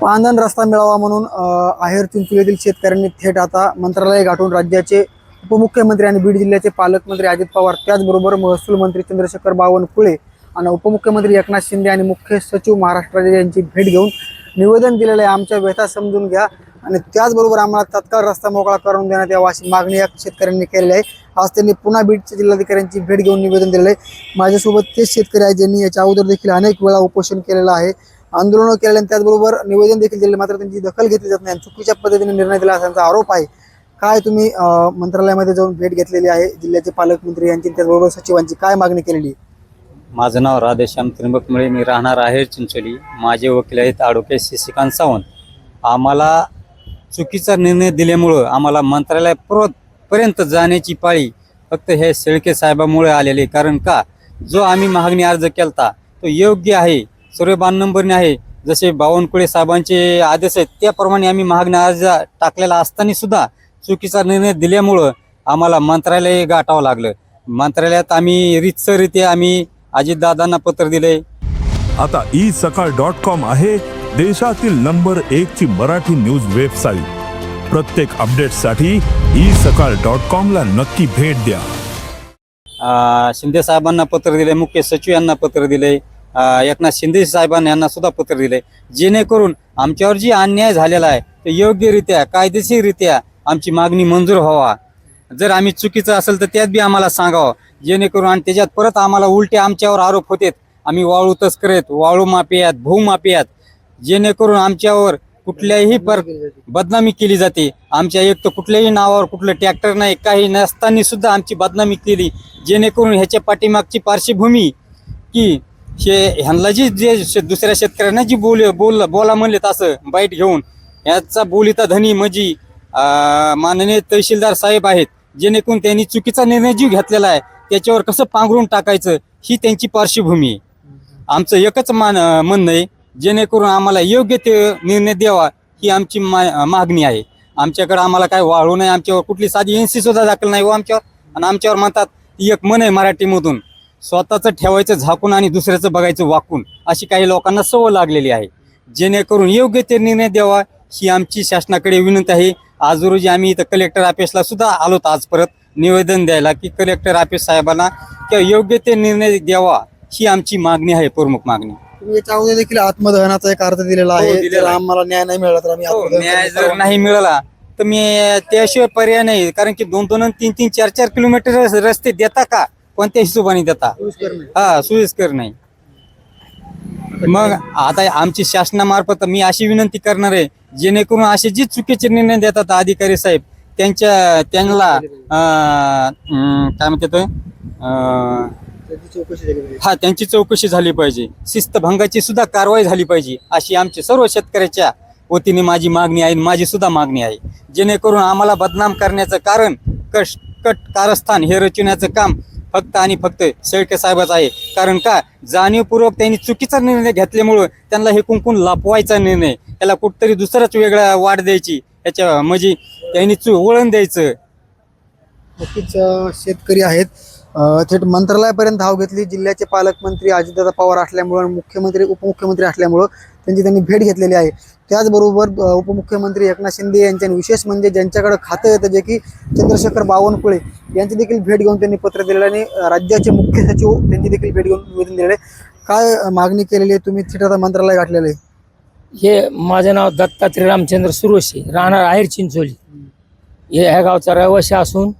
पांदन रस्ता मिळावा म्हणून आहेर चिंचोली येथील शेतकऱ्यांनी थेट आता मंत्रालय गाठून राज्याचे उपमुख्यमंत्री आणि बीड जिल्ह्याचे पालकमंत्री अजित पवार, त्याचबरोबर महसूल मंत्री चंद्रशेखर बावनकुळे आणि उपमुख्यमंत्री एकनाथ शिंदे आणि मुख्य सचिव महाराष्ट्राचे यांची भेट घेऊन निवेदन दिलेलं आहे। आमच्या व्यथा समजून घ्या आणि त्याचबरोबर आम्हाला तत्काळ रस्ता मोकळा करून देण्यात यावा अशी मागणी या शेतकऱ्यांनी केलेली आहे। आज त्यांनी पुन्हा बीडच्या जिल्हाधिकाऱ्यांची भेट घेऊन निवेदन दिलेलं आहे। माझ्यासोबत तेच शेतकरी आहेत ज्यांनी याच्या अगोदर देखील अनेक वेळा उपोषण केलेलं आहे, आंदोलन केले आणि त्याचबरोबर निवेदन देखील दिले, मात्र त्यांची दखल घेतली जात नाही, चुकीच्या पद्धतीने निर्णय दिला असल्याचा आरोप आहे। काय तुम्ही मंत्रालयामध्ये जाऊन भेट घेतलेली आहे जिल्ह्याचे पालकमंत्री यांची, त्याचबरोबर सचिवांची काय मागणी केलेली आहे? माझं नाव राधेश्याम त्रिंबक मुळे, मी राहणार आहे चिंचोली। माझे वकील आहेत ॲडव्होकेट शशिकांत सावंत। आम्हाला चुकीचा निर्णय दिल्यामुळं आम्हाला मंत्रालयापर्यंत जाण्याची पाळी फक्त हे शेळके साहेबामुळे आलेले। कारण का जो आम्ही मागणी अर्ज केलता तो योग्य आहे, सर्व नंबरने आहे, जसे बावनकुळे साहेबांचे आदेश आहेत त्याप्रमाणे आम्ही मागणी अर्ज टाकलेला असताना सुद्धा चुकीचा निर्णय दिल्यामुळं आम्हाला मंत्रालय गाठावं लागलं। मंत्रालयात आम्ही रीतसररीत्या आम्ही अजितदादांना पत्र दिले। आता isakal.com आहे देशातील नंबर 1 ची मराठी न्यूज वेबसाईट। प्रत्येक अपडेटसाठी isakal.com ला नक्की भेट द्या। शिंदे साहेबांना पत्र दिले, मुख्य सचिव यांना पत्र दिले, एकनाथ शिंदे साहेबांना यांना सुद्धा पत्र दिले, जेणेकरून आमच्यावर जी अन्याय झालेला आहे ते योग्यरित्या कायदेशीररित्या आमची मागणी मंजूर व्हावा। जर आम्ही चुकीचं असेल तर त्यात बी आम्हाला सांगावं, जेणेकरून आणि त्याच्यात परत आम्हाला उलटे आमच्यावर आरोप होतेत, आम्ही वाळू तस्कर आहेत, वाळू माफियात, भूमाफियात, जेणेकरून आमच्यावर कुठल्याही बदनामी केली जाते। आमच्या एक तर कुठल्याही नावावर कुठलं ट्रॅक्टर नाही, काही नसताना सुद्धा आमची बदनामी केली, जेणेकरून ह्याच्या पाठीमागची पार्श्वभूमी की ह्यांना जे दुसऱ्या शेतकऱ्यांना जी बोला म्हणले तसं बाईट घेऊन याचा बोलीता धनी म्हणजे माननीय तहसीलदार साहेब आहेत, जेणेकरून त्यांनी चुकीचा निर्णय जी घेतलेला आहे त्याच्यावर कसं पांघरून टाकायचं ही त्यांची पार्श्वभूमी आहे। आमचं एकच म्हणणं आहे, जेणेकरून आम्हाला योग्य ते निर्णय द्यावा ही आमची मागणी आहे। आमच्याकडे आम्हाला काय वाळू नाही, आमच्यावर कुठली साधी NC सुद्धा दाखल नाही आमच्यावर, आणि आमच्यावर म्हणतात एक म्हण आहे मराठीमधून, स्वतःचं ठेवायचं झाकून आणि दुसऱ्याचं बघायचं वाकून, अशी काही लोकांना सवय लागलेली आहे। जेणेकरून योग्य ते निर्णय द्यावा ही आमची शासनाकडे विनंती आहे। आज रोजी आम्ही इथं कलेक्टर ऑफिसला सुद्धा आलोत आज परत निवेदन द्यायला की कलेक्टर ऑफिस साहेबांना किंवा योग्य ते निर्णय द्यावा ही आमची मागणी आहे, प्रमुख मागणी। तुम्ही याच्या अगोदर देखील आत्मदहनाचा एक अर्ज दिलेला आहे, जर आम्हाला न्याय नाही मिळाला तर आम्ही न्याय जर नाही मिळाला तर मी त्याशिवाय पर्याय नाही, कारण की 2-2 आणि 3-3 4-4 किलोमीटर रस्ते देता का, कोणत्या हिशोबाने देता? सोयीस्कर नाही। मग आता आमची शासनामार्फत मी अशी विनंती करणार आहे, जेणेकरून असे जे चुकीचे निर्णय देतात अधिकारी साहेब त्यांना काय म्हणतात त्यांची चौकशी झाली पाहिजे, शिस्तभंगाची सुद्धा कारवाई झाली पाहिजे, अशी आमची सर्व शेतकऱ्याच्या वतीने माझी मागणी आहे, माझी सुद्धा मागणी आहे। जेणेकरून आम्हाला बदनाम करण्याचं कारण कारस्थान हे रचण्याचं काम फक्त आणि फक्त शेळके साहेबाच आहे। कारण का जाणीवपूर्वक त्यांनी चुकीचा निर्णय घेतल्यामुळं त्यांना हे कुंकून लपवायचा निर्णय, त्याला कुठतरी दुसराच वेगळा वाढ द्यायची, याच्या म्हणजे त्यांनी वळण द्यायचं। नक्कीच शेतकरी आहेत थेट मंत्रालयापर्यंत धाव घेतली। जिल्ह्याचे पालकमंत्री अजितदादा पवार असल्यामुळं, मुख्यमंत्री उपमुख्यमंत्री असल्यामुळं त्यांची भेट घेतलेली आहे। त्याचबरोबर उपमुख्यमंत्री एकनाथ शिंदे यांच्या विशेष म्हणजे ज्यांच्याकडे खातं येतं जे की चंद्रशेखर बावनकुळे यांची देखील भेट घेऊन त्यांनी पत्र दिलेलं आणि राज्याचे मुख्य सचिव त्यांची देखील भेट घेऊन निवेदन दिलेलं आहे। काय मागणी केलेली आहे तुम्ही थेट आता मंत्रालय गाठलेलं आहे? हे माझं नाव दत्तात्रय रामचंद्र सुरोशे, राहणार आहेर चिंचोली। ह्या गावचा रहिवासी असून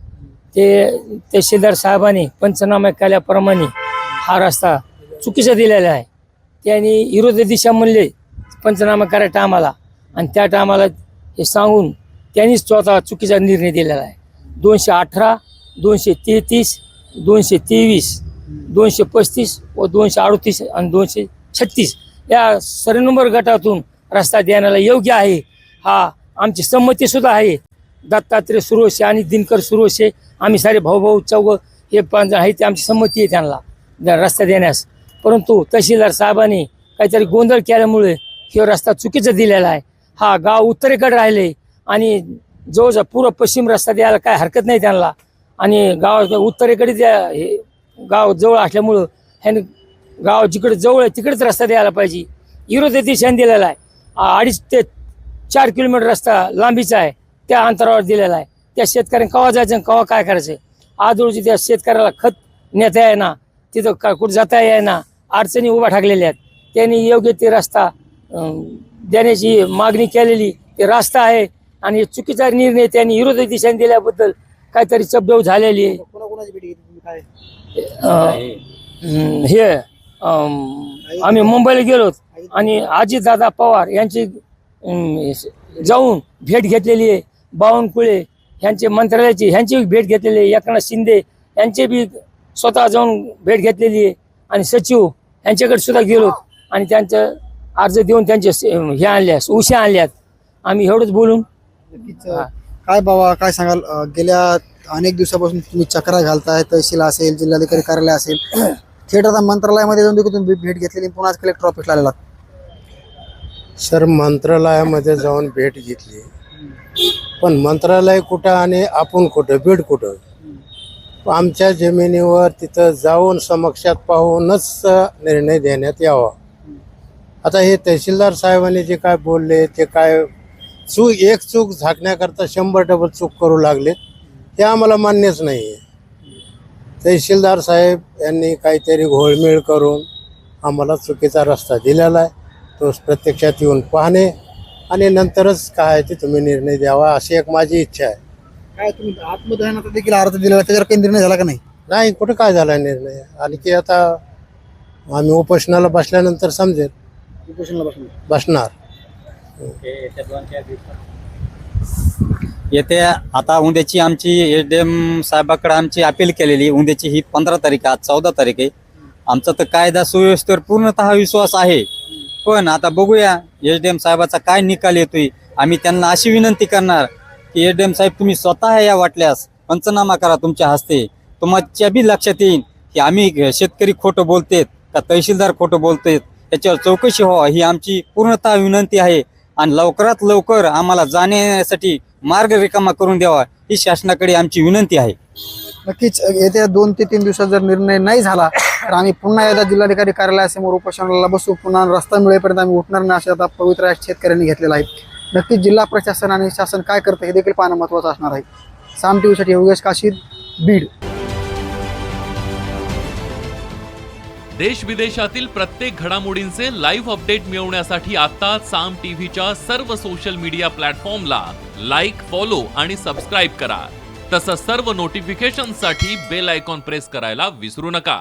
ते तहसीलदार साहेबांनी पंचनामा केल्याप्रमाणे हा रस्ता चुकीचा दिलेला आहे। त्यांनी विरोधी दिशा म्हणले पंचनामा करायच्या टायमाला, आणि त्या टायमाला हे सांगून त्यांनीच स्वतः चुकीचा निर्णय दिलेला आहे। 218, 233, 223, 235 व 238 आणि 236 या सर्व नंबर गटातून रस्ता देण्याला योग्य आहे, हा आमची संमती सुद्धा आहे। दत्तात्रय सुरोशे आणि दिनकर सुरोशे आम्ही सारे भाऊ चौघ हे 5 आहे, ते आमची संमती आहे त्यांना रस्ता देण्यास। परंतु तहसीलदार साहेबांनी काहीतरी गोंधळ केल्यामुळे हे रस्ता चुकीचा दिलेला आहे। हा गाव उत्तरेकडे राहिले आणि जवळचा पूर्व पश्चिम रस्ता द्यायला काय हरकत नाही त्यांना, आणि गाव उत्तरेकडे हे गाव जवळ असल्यामुळं ह्याने गाव जिकडे जवळ आहे तिकडेच रस्ता द्यायला पाहिजे, विरोधी दिशेने दिलेला आहे। 2.5 ते 4 किलोमीटर रस्ता लांबीचा आहे, त्या अंतरावर दिलेला आहे. त्या शेतकऱ्यांनी केव्हा जायचं आणि केव्हा काय करायचं. आज रोजी त्या शेतकऱ्याला खत नेता आहे ना, तिथं कुठं जाता आहे ना, अडचणी उभा ठाकलेल्या आहेत. त्यांनी योग्य ते रस्ता देण्याची मागणी केलेली, ते रस्ता आहे आणि चुकीचा निर्णय त्यांनी विरोधी दिशेने दिल्याबद्दल काहीतरी चबदेव झालेली आहे. कोणाकोणाची भेट घेतली काय? हे आम्ही मुंबईला गेलो आणि अजितदादा पवार यांची जाऊन भेट घेतलेली आहे. बावनकुळे यांचे मंत्रालयाची ह्यांची भेट घेतलेली आहे. एकनाथ शिंदे यांचे बी स्वतः जाऊन भेट घेतलेली आहे. आणि सचिव यांच्याकडे सुद्धा गेलो आणि त्यांचं अर्ज देऊन त्यांचे हे आणल्या, उश्या आणल्यात. आम्ही एवढंच बोलून नक्कीच काय बाबा काय सांगाल? गेल्या अनेक दिवसापासून तुम्ही चक्रा घालताय, तहसील असेल, जिल्हाधिकारी कार्यालय असेल, थेट आता मंत्रालयामध्ये जाऊन देखील तुम्ही भेट घेतलेली, पुन्हा आज कलेक्टर ऑफिसला आलेला. सर, मंत्रालयामध्ये जाऊन भेट घेतली, पण मंत्रालय कुठं आणि आपण कुठं, बीड कुठं? आमच्या जमिनीवर तिथं जाऊन समक्षात पाहूनच निर्णय देण्यात यावा. आता हे तहसीलदार साहेबांनी जे काय बोलले ते काय एक चूक झाकण्याकरता 100 डबल चूक करू लागलेत, हे आम्हाला मान्यच नाही आहे. तहसीलदार साहेब यांनी काहीतरी घोळमेळ करून आम्हाला चुकीचा रस्ता दिलेला आहे. तो प्रत्यक्षात येऊन पाहणे आणि नंतरच काय ते तुम्ही निर्णय द्यावा, अशी एक माझी इच्छा आहे. काय तुम्ही आत्मदहनाचा देखील अर्ज दिलेला, त्याच्यावर काही निर्णय झाला का नाही? नाही, कुठं काय झाला निर्णय? आणि की आता आम्ही उपोषणाला बसल्यानंतर समजेल. उपोषणाला बसणार. येत्या आता उद्याची आमची SDM साहेबाकडे आमची अपील केलेली. उद्याची ही 15 तारीख, आज 14 तारीख आहे. आमचा तर कायदा सुव्यवस्थेवर पूर्णतः विश्वास आहे, पण आता बघूया SDM साहेबाचा काय निकाल येतोय. आम्ही त्यांना अशी विनंती करणार की SDM साहेब, तुम्ही स्वतः या वाटल्यास पंचनामा करा तुमच्या हस्ते. तुमच्या बी लक्षात येईल की आम्ही शेतकरी खोटं बोलतेत का तहसीलदार खोटं बोलतेत, त्याच्यावर चौकशी व्हावा ही आमची पूर्णतः विनंती आहे. आणि लवकरात लवकर आम्हाला जाण्यासाठी मार्ग रिकामा करून द्यावा ही शासनाकडे आमची विनंती आहे. नक्कीच येत्या 2 ते 3 दिवसात जर निर्णय नाही झाला तर आम्ही पुन्हा एकदा जिल्हाधिकारी कार्यालयासमोर उपोषणाला बसू. पुन्हा रस्ता मिळेपर्यंत आम्ही उठणार नाही, असे आता पवित्र शेतकऱ्यांनी घेतलेला आहे. नक्कीच जिल्हा प्रशासन आणि शासन काय करतं हे देखील पाहणं महत्त्वाचं असणार आहे. साम टीव्हीसाठी योगेश काशीद, बीड. देश विदेशातील प्रत्येक घडामोडींचे लाईव्ह अपडेट मिळवण्यासाठी आता साम टीव्हीच्या सर्व सोशल मीडिया प्लॅटफॉर्मला लाईक, फॉलो आणि सबस्क्राईब करा. तसंच सर्व नोटिफिकेशनसाठी बेल आयकॉन प्रेस करायला विसरू नका.